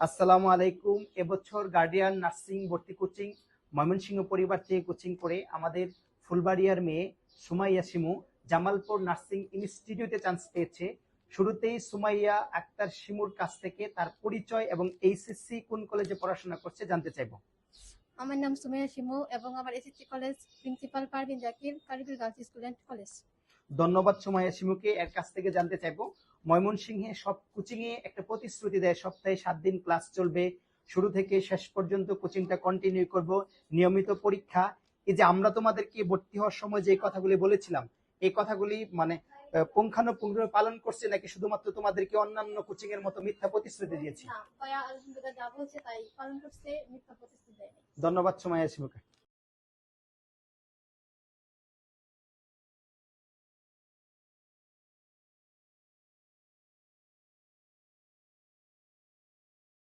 আসসালামু আলাইকুম। এবছর গার্ডিয়ান নার্সিং ভর্তি কোচিং ময়মনসিংহ পরিবার থেকে কোচিং করে আমাদের ফুলবাড়িয়ার মেয়ে সুমাইয়া শিমু জামালপুর নার্সিং ইনস্টিটিউটে চান্স পেয়েছে। শুরুতেই সুমাইয়া আক্তার শিমুর কাছ থেকে তার পরিচয় এবং এইচএসসি কোন কলেজে পড়াশোনা করছে জানতে চাইবো। আমার নাম সুমাইয়া শিমু এবং আমার SSC college principal Parvin Zakir কারিগরি গার্লস স্টুডেন্ট কলেজ। ধন্যবাদ সুমাইয়া শিমুকে। এর কাছ থেকে জানতে চাইবো, ময়মনসিংহে সব কোচিং এ একটা প্রতিশ্রুতি দেয় সপ্তাহে 7 দিন ক্লাস চলবে, শুরু থেকে শেষ পর্যন্ত কোচিংটা কন্টিনিউ করব, নিয়মিত পরীক্ষা। এই যে আমরা তোমাদেরকে ভর্তি হওয়ার সময় যে কথাগুলি বলেছিলাম, এই কথাগুলি মানে পুঙ্খানুপুঙ্খভাবে পালন করছে নাকি শুধুমাত্র তোমাদেরকে অন্যান্য কোচিং এর মতো মিথ্যা প্রতিশ্রুতি দিয়েছে? না, তারা আলহামদুলিল্লাহ যা বলছে তাই পালন করছে, মিথ্যা প্রতিশ্রুতি দেয়নি। ধন্যবাদ সুমাইয়া শিমুকে।